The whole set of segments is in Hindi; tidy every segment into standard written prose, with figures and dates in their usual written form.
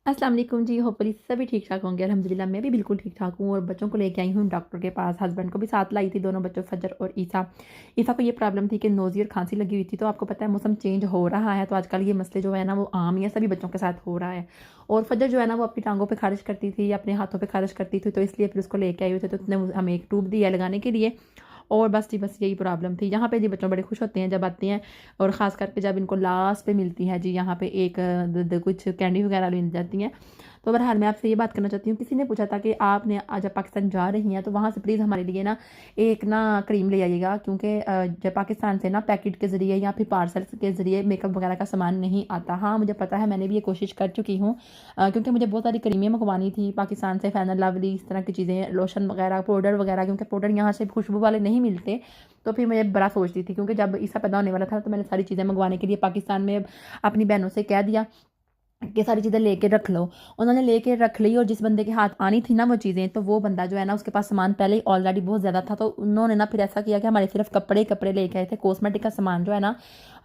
अस्सलाम वालेकुम जी, होपफुली सभी ठीक-ठाक होंगे। अल्हम्दुलिल्लाह मैं भी बिल्कुल ठीक-ठाक हूँ और बच्चों को लेके आई हूँ डॉक्टर के पास। हस्बैंड को भी साथ लाई थी, दोनों बच्चों फजर और ईसा। ईसा को ये प्रॉब्लम थी कि नोज़ी और खाँसी लगी हुई थी, तो आपको पता है मौसम चेंज हो रहा है, तो आजकल ये मसले जो है ना वो आम ही है, सभी बच्चों के साथ हो रहा है। और फजर जो है ना वो अपनी टाँगों पे ख़ारिश करती थी, अपने हाथों पे ख़ारिश करती थी, तो इसलिए फिर उसको लेके आई हुए थे, तो उसने हमें एक ट्यूब दी है लगाने के लिए। और बस जी बस यही प्रॉब्लम थी। यहाँ पे जी बच्चों बड़े खुश होते हैं जब आते हैं और ख़ास करके जब इनको लास्ट पे मिलती है जी यहाँ पे एक कुछ कैंडी वगैरह मिल जाती हैं। तो बहरहाल मैं आपसे ये बात करना चाहती हूँ, किसी ने पूछा था कि आपने आज जब पाकिस्तान जा रही हैं तो वहाँ से प्लीज़ हमारे लिए ना एक ना क्रीम ले आइएगा, क्योंकि जब पाकिस्तान से ना पैकेट के ज़रिए या फिर पार्सल के ज़रिए मेकअप वगैरह का सामान नहीं आता। हाँ मुझे पता है, मैंने भी ये कोशिश कर चुकी हूँ, क्योंकि मुझे बहुत सारी क्रीमें मंगवानी थी पाकिस्तान से, फेयर एंड लवली इस तरह की चीज़ें, लोशन वगैरह, पाउडर वगैरह, क्योंकि पाउडर यहाँ से खुशबू वाले नहीं मिलते। तो फिर मैं बड़ा सोचती थी, क्योंकि जब ईसा पैदा होने वाला था तो मैंने सारी चीज़ें मंगवाने के लिए पाकिस्तान में अपनी बहनों से कह दिया कि सारी चीज़ें लेके रख लो। उन्होंने लेके रख ली और जिस बंदे के हाथ आनी थी ना वो चीज़ें, तो वो बंदा जो है ना उसके पास सामान पहले ही ऑलरेडी बहुत ज़्यादा था, तो उन्होंने ना फिर ऐसा किया कि हमारे सिर्फ कपड़े कपड़े लेके आए थे, कॉस्मेटिक का सामान जो है ना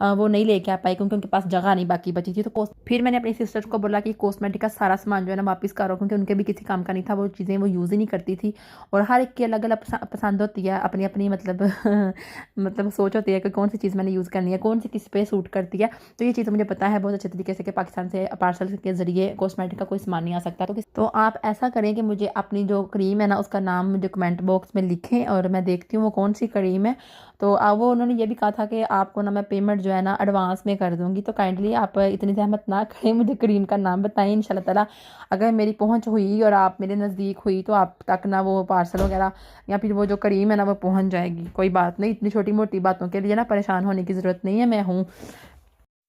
वो नहीं लेके आ पाए, क्योंकि उनके पास जगह नहीं बाकी बची थी। तो फिर मैंने अपनी सिस्टर को बोला कि कॉस्मेटिक का सारा सामान जो है ना वापस करो, क्योंकि उनके भी किसी काम का नहीं था, वो चीज़ें वो यूज़ ही नहीं करती थी। और हर एक की अलग अलग पसंद होती है, अपनी अपनी मतलब मतलब सोच होती है कि कौन सी चीज़ मैंने यूज़ करनी है, कौन सी किस पे सूट करती है। तो ये चीज़ मुझे पता है बहुत अच्छे तरीके से कि पाकिस्तान से पार्सल के ज़रिए कॉस्मेटिक का कोई सामान नहीं आ सकता। तो आप ऐसा करें कि मुझे अपनी जो क्रीम है ना उसका नाम मुझे कमेंट बॉक्स में लिखें और मैं देखती हूँ वो कौन सी क्रीम है। तो वो उन्होंने ये भी कहा था कि आपको ना मैं पेमेंट जो है ना एडवांस में कर दूँगी, तो काइंडली आप इतनी ज़हमत ना करें, मुझे क्रीम का नाम बताएं। इंशाल्लाह ताला अगर मेरी पहुँच हुई और आप मेरे नज़दीक हुई तो आप तक ना वो पार्सल वगैरह या फिर वो जो क्रीम है ना वो पहुँच जाएगी। कोई बात नहीं, इतनी छोटी मोटी बातों के लिए ना परेशान होने की ज़रूरत नहीं है, मैं हूँ।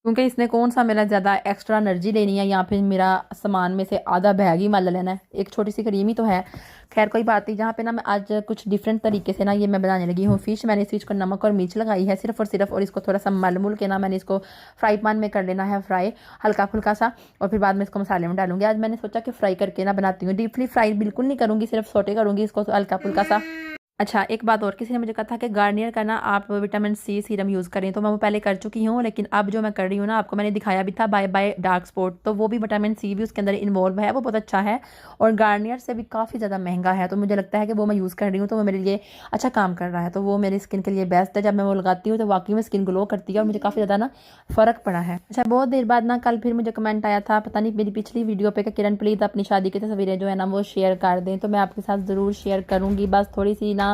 क्योंकि इसने कौन सा मेरा ज़्यादा एक्स्ट्रा एनर्जी लेनी है या फिर मेरा सामान में से आधा बैग ही मल लेना है, एक छोटी सी क्रीम ही तो है। खैर कोई बात नहीं। जहाँ पे ना मैं आज कुछ डिफरेंट तरीके से ना ये मैं बनाने लगी हूँ फ़िश। मैंने इस फ़िश को नमक और मिर्च लगाई है सिर्फ और सिर्फ, और इसको थोड़ा सा मल मुल के ना मैंने इसको फ्राई पैन में कर लेना है फ्राई, हल्का फुल्का सा, और फिर बाद में इसको मसाले में डालूंगी। आज मैंने सोचा कि फ्राई करके ना बनाती हूँ, डीपली फ्राई बिल्कुल नहीं करूँगी, सिर्फ सोटे करूँगी इसको हल्का फुल्का सा। अच्छा एक बात और, किसी ने मुझे कहा था कि गार्नियर का ना आप विटामिन सी सीरम यूज़ करें, तो मैं वो पहले कर चुकी हूँ, लेकिन अब जो मैं कर रही हूँ ना, आपको मैंने दिखाया भी था बाय बाय डार्क स्पॉट, तो वो भी विटामिन सी भी उसके अंदर इन्वॉल्व है, वो बहुत अच्छा है और गार्नियर से भी काफ़ी ज़्यादा महंगा है। तो मुझे लगता है कि वो मैं यूज़ कर रही हूँ तो वो मेरे लिए अच्छा काम कर रहा है, तो वो मेरी स्किन के लिए बेस्ट है। जब मैं वो लगाती हूँ तो वाकई में स्किन ग्लो करती है और मुझे काफ़ी ज़्यादा ना फ़र्क पड़ा है। अच्छा बहुत देर बाद ना कल फिर मुझे कमेंट आया था, पता नहीं मेरी पिछली वीडियो पे, कि किरण प्लीज़ अपनी शादी की तस्वीरें जो है ना वो शेयर कर दें, तो मैं आपके साथ ज़रूर शेयर करूँगी। बस थोड़ी सी ना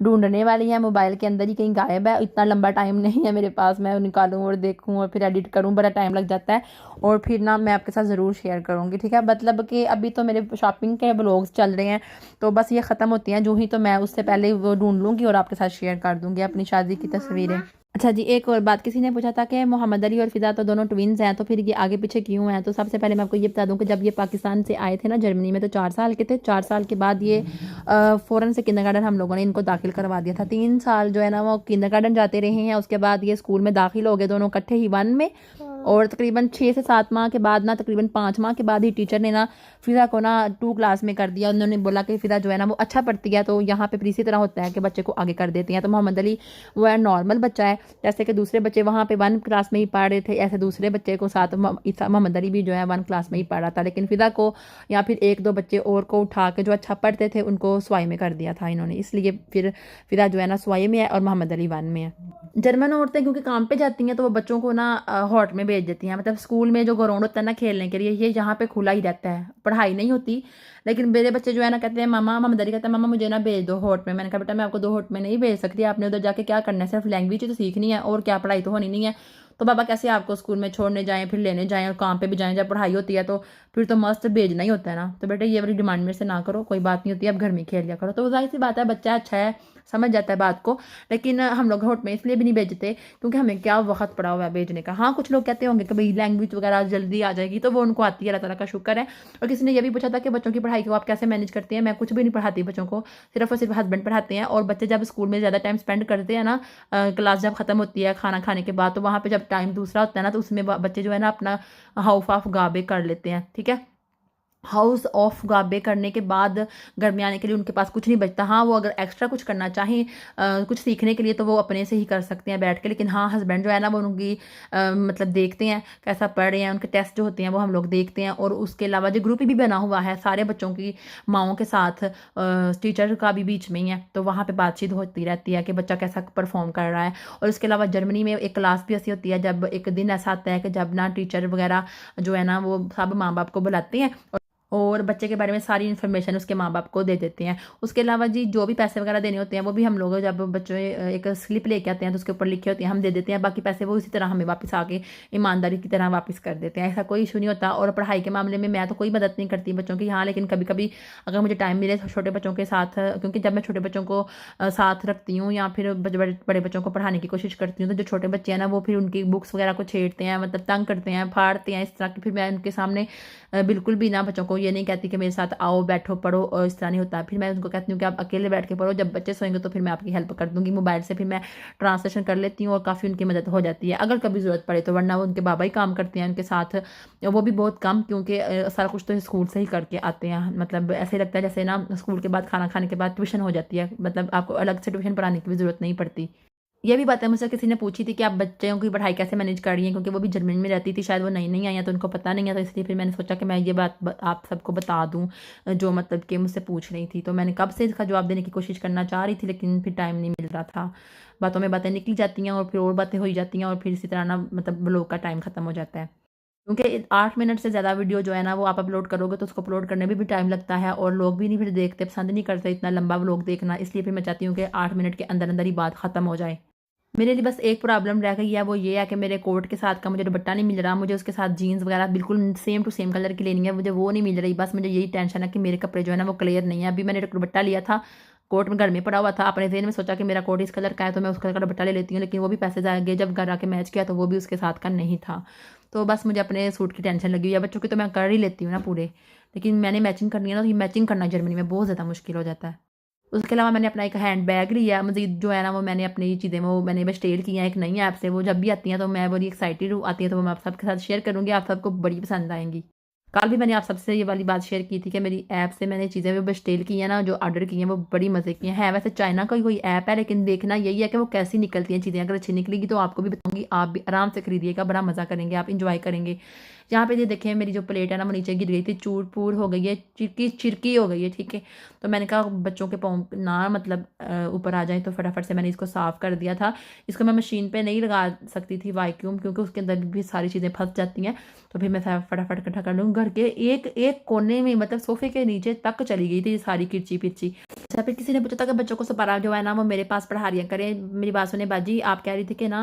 ढूंढने वाली है, मोबाइल के अंदर ही कहीं गायब है, इतना लंबा टाइम नहीं है मेरे पास, मैं निकालूँ और देखूँ और फिर एडिट करूँ, बड़ा टाइम लग जाता है। और फिर ना मैं आपके साथ ज़रूर शेयर करूँगी, ठीक है। मतलब कि अभी तो मेरे शॉपिंग के ब्लॉग्स चल रहे हैं, तो बस ये ख़त्म होती हैं जो ही, तो मैं उससे पहले वो ढूंढ लूँगी और आपके साथ शेयर कर दूँगी अपनी शादी की तस्वीरें। अच्छा जी एक और बात, किसी ने पूछा था कि मोहम्मद अली और फ़िज़ा तो दोनों ट्विन्स हैं, तो फिर ये आगे पीछे क्यों हैं। तो सबसे पहले मैं आपको ये बता दूं कि जब ये पाकिस्तान से आए थे ना जर्मनी में, तो 4 साल के थे। 4 साल के बाद ये फ़ौरन से किंडरगार्टन हम लोगों ने इनको दाखिल करवा दिया था। 3 साल जो है ना वो किंडरगार्टन जाते रहे हैं, उसके बाद ये स्कूल में दाखिल हो गए दोनों इकट्ठे ही 1 में। और तकरीबन 6 से 7 माह के बाद ना, तकरीबन 5 माह के बाद ही टीचर ने ना फ़िज़ा को ना 2 क्लास में कर दिया। उन्होंने बोला कि फ़िज़ा जो है ना वो अच्छा पढ़ती है, तो यहाँ पे फिर इसी तरह होता है कि बच्चे को आगे कर देते हैं। तो मोहम्मद अली वो है नॉर्मल बच्चा है, जैसे कि दूसरे बच्चे वहाँ पे 1 क्लास में ही पढ़ रहे थे, ऐसे दूसरे बच्चे को साथ मोहम्मद अली भी जो है 1 क्लास में ही पढ़ रहा था। लेकिन फ़िज़ा को या फिर 1-2 बच्चे और को उठा के जो अच्छा पढ़ते थे उनको स्वाई में कर दिया था इन्होंने, इसलिए फिर फ़िज़ा जो है ना स्वाई में है और मोहम्मद अली 1 में है। जर्मन औरतें क्योंकि काम पे जाती हैं तो वो बच्चों को ना हॉट में भेज देती हैं, मतलब स्कूल में जो ग्राउंड होता है ना खेलने के लिए, ये यहाँ पे खुला ही रहता है, पढ़ाई नहीं होती। लेकिन मेरे बच्चे जो है ना कहते हैं मामा, मोहम्मद अली कहता है मामा मुझे ना भेज दो हॉट में। मैंने कहा बेटा मैं आपको 2 हॉट में नहीं भेज सकती, आपने उधर जाके क्या करना है, सिर्फ लैंग्वेज ही तो सीखनी है और क्या, पढ़ाई तो होनी नहीं है। तो बाबा कैसे आपको स्कूल में छोड़ने जाएं, फिर लेने जाएं और काम पे भी जाएं, जब पढ़ाई होती है तो फिर तो मस्त भेजना ही होता है ना। तो बेटा ये वाली डिमांड मेरे से ना करो, कोई बात नहीं होती, अब घर में खेल लिया करो। तो जाहिर सी बात है बच्चा अच्छा है, समझ जाता है बात को। लेकिन हम लोग हॉट में इसलिए भी नहीं भेजते क्योंकि हमें क्या वक्त पड़ा हुआ है भेजने का। हाँ कुछ लोग कहते होंगे कि भाई लैंग्वेज वगैरह जल्दी आ जाएगी, तो वो उनको आती है, अल्लाह ताला का शुक्र है। और किसी ने ये भी पूछा था कि बच्चों की पढ़ाई को आप कैसे मैनेज करते हैं। मैं कुछ भी नहीं पढ़ाती बच्चों को, सिर्फ और सिर्फ हस्बैंड पढ़ाते हैं। और बच्चे जब स्कूल में ज़्यादा टाइम स्पेंड करते हैं ना, क्लास जब खत्म होती है खाना खाने के बाद, तो वहाँ पे जब टाइम दूसरा होता है ना, तो उसमें बच्चे जो है ना अपना हाउ फाफ गाबे कर लेते हैं, ठीक है। हाउस ऑफ गाबे करने के बाद घर में आने के लिए उनके पास कुछ नहीं बचता। हाँ, वो अगर एक्स्ट्रा कुछ करना चाहें कुछ सीखने के लिए तो वो अपने से ही कर सकते हैं बैठ के। लेकिन हाँ, हस्बैंड जो है ना वो उनकी मतलब देखते हैं कैसा पढ़ रहे हैं, उनके टेस्ट जो होते हैं वो हम लोग देखते हैं। और उसके अलावा जो ग्रुप भी बना हुआ है सारे बच्चों की माँओं के साथ, टीचर का भी बीच में ही है, तो वहाँ पे बातचीत होती रहती है कि बच्चा कैसा परफॉर्म कर रहा है। और इसके अलावा जर्मनी में एक क्लास भी ऐसी होती है, जब एक दिन ऐसा आता है कि जब ना टीचर वगैरह जो है ना वो सब माँ बाप को बुलाते हैं और बच्चे के बारे में सारी इन्फॉर्मेशन उसके माँ बाप को दे देते हैं। उसके अलावा जी जो भी पैसे वगैरह देने होते हैं वो भी हम लोग जब बच्चे एक स्लिप लेके आते हैं तो उसके ऊपर लिखे होते हैं, हम दे देते हैं। बाकी पैसे वो इसी तरह हमें वापस आके ईमानदारी की तरह वापस कर देते हैं, ऐसा कोई इशू नहीं होता। और पढ़ाई के मामले में मैं तो कोई मदद नहीं करती बच्चों की, हाँ, लेकिन कभी कभी अगर मुझे टाइम मिले तो छोटे बच्चों के साथ, क्योंकि जब मैं छोटे बच्चों को साथ रखती हूँ या फिर बड़े बच्चों को पढ़ाने की कोशिश करती हूँ, तो जो छोटे बच्चे हैं ना वो फिर उनकी बुक्स वगैरह को छेड़ते हैं, मतलब तंग करते हैं, फाड़ते हैं इस तरह की। फिर मैं उनके सामने बिल्कुल भी ना बच्चों को ये नहीं कहती कि मेरे साथ आओ बैठो पढ़ो, और इस तरह नहीं होता। फिर मैं उनको कहती हूँ कि आप अकेले बैठ के पढ़ो, जब बच्चे सोएंगे तो फिर मैं आपकी हेल्प कर दूंगी मोबाइल से। फिर मैं ट्रांसलेशन कर लेती हूँ और काफ़ी उनकी मदद हो जाती है अगर कभी ज़रूरत पड़े तो। वरना वो उनके बाबा ही काम करते हैं उनके साथ, वो भी बहुत कम, क्योंकि सारा कुछ तो स्कूल से ही करके आते हैं। मतलब ऐसे लगता है जैसे ना स्कूल के बाद खाना खाने के बाद ट्यूशन हो जाती है, मतलब आपको अलग से ट्यूशन पढ़ाने की भी ज़रूरत नहीं पड़ती। ये भी बात है मुझसे किसी ने पूछी थी कि आप बच्चों की पढ़ाई कैसे मैनेज कर रही हैं, क्योंकि वो भी जर्मनी में रहती थी, शायद वो नई नई आई हैं तो उनको पता नहीं है, तो इसलिए फिर मैंने सोचा कि मैं ये बात आप सबको बता दूं जो मतलब कि मुझसे पूछ रही थी। तो मैंने कब से इसका जवाब देने की कोशिश करना चाह रही थी, लेकिन फिर टाइम नहीं मिल रहा था। बातों में बातें निकल जाती हैं और फिर और बातें हो ही जाती हैं, और फिर इसी तरह ना मतलब ब्लॉग का टाइम खत्म हो जाता है। क्योंकि 8 मिनट से ज़्यादा वीडियो जो है ना वो आप अपलोड करोगे तो उसको अपलोड करने में भी टाइम लगता है, और लोग भी नहीं फिर देखते, पसंद नहीं करते इतना लंबा व्लॉग देखना। इसलिए फिर मैं चाहती हूँ कि 8 मिनट के अंदर अंदर ही बात खत्म हो जाए। मेरे लिए बस एक प्रॉब्लम रह गई है, वो ये है कि मेरे कोट के साथ का मुझे दुपट्टा नहीं मिल रहा। मुझे उसके साथ जीन्स वगैरह बिल्कुल सेम टू सेम कलर की लेनी है, मुझे वो नहीं मिल रही। बस मुझे यही टेंशन है कि मेरे कपड़े जो है ना वो क्लियर नहीं है। अभी मैंने एक दुपट्टा लिया था, कोट में घर में पड़ा हुआ था, अपने जेन में सोचा कि मेरा कोट इस कलर का है तो मैं उस कलर का दुपट्टा ले लेती हूँ, लेकिन वो भी पैसे जाए गए। जब घर आके मैच किया तो वो भी उसके साथ का नहीं था। तो बस मुझे अपने सूट की टेंशन लगी हुई है। बच्चों की तो मैं कर ही लेती हूँ ना पूरे, लेकिन मैंने मैचिंग करनी है ना, तो ये मैचिंग करना जर्मनी में बहुत ज़्यादा मुश्किल हो जाता है। उसके अलावा मैंने अपना एक हैंड बैग लिया, मज़ीद जो है ना वो मैंने अपनी चीज़ें वो मैंने बस स्टेल की हैं एक नई ऐप से। वो जब भी आती हैं तो मैं बड़ी एक्साइटेड आती है, तो वो मैं आप सबके साथ शेयर करूँगी, आप सबको बड़ी पसंद आएंगी। कल भी मैंने आप सबसे ये वाली बात शेयर की थी कि मेरी ऐप से मैंने चीज़ें वो बस स्टेल की हैं ना, जो ऑर्डर की हैं वो बड़ी मज़े की हैं। है वैसे चाइना का कोई ऐप है, लेकिन देखना यही है कि वो कैसी निकलती हैं चीज़ें। अगर अच्छी निकलेगी तो आपको भी बताऊँगी, आप भी आराम से खरीदिएगा, बड़ा मज़ा करेंगे, आप इंजॉय करेंगे। यहाँ पे ये देखें मेरी जो प्लेट है ना वो नीचे गिर गई थी, चूर पूर हो गई है, चिरकी चिरकी हो गई है, ठीक है। तो मैंने कहा बच्चों के पाँव ना मतलब ऊपर आ जाए, तो फटाफट से मैंने इसको साफ़ कर दिया था। इसको मैं मशीन पे नहीं लगा सकती थी वैक्यूम, क्योंकि उसके अंदर भी सारी चीज़ें फंस जाती हैं। तो फिर मैं फटाफट इकट्ठा कर लूँ। घर के एक एक कोने में, मतलब सोफे के नीचे तक चली गई थी ये सारी किरची पिरची। अच्छा, फिर किसी ने पूछा था कि बच्चों को सपारा जो है ना वो मेरे पास पढ़ा रही करें। मेरी बात सुने बाजी, आप कह रही थी कि ना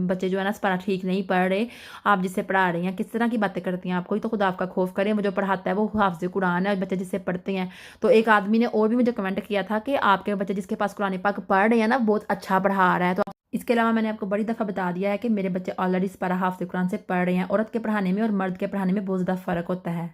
बच्चे जो है ना सपारा ठीक नहीं पढ़ रहे, आप जिससे पढ़ा रही हैं किस तरह की बातें करती हैं आप? कोई तो खुदा आपका खौफ करे, वो जो पढ़ाता है वो हाफिज़ कुरान है, बच्चे जिससे पढ़ते हैं। तो एक आदमी ने और भी मुझे कमेंट किया था कि आपके बच्चे जिसके पास कुरान पाक पढ़ रहे हैं ना बहुत अच्छा पढ़ा रहा है। तो इसके अलावा मैंने आपको बड़ी दफ़ा बता दिया है कि मेरे बच्चे ऑलरेडी सपारा हाफिज़ कुरान से पढ़ रहे हैं। औरत के पढ़ाने में और मर्द के पढ़ाने में बहुत ज़्यादा फ़र्क होता है।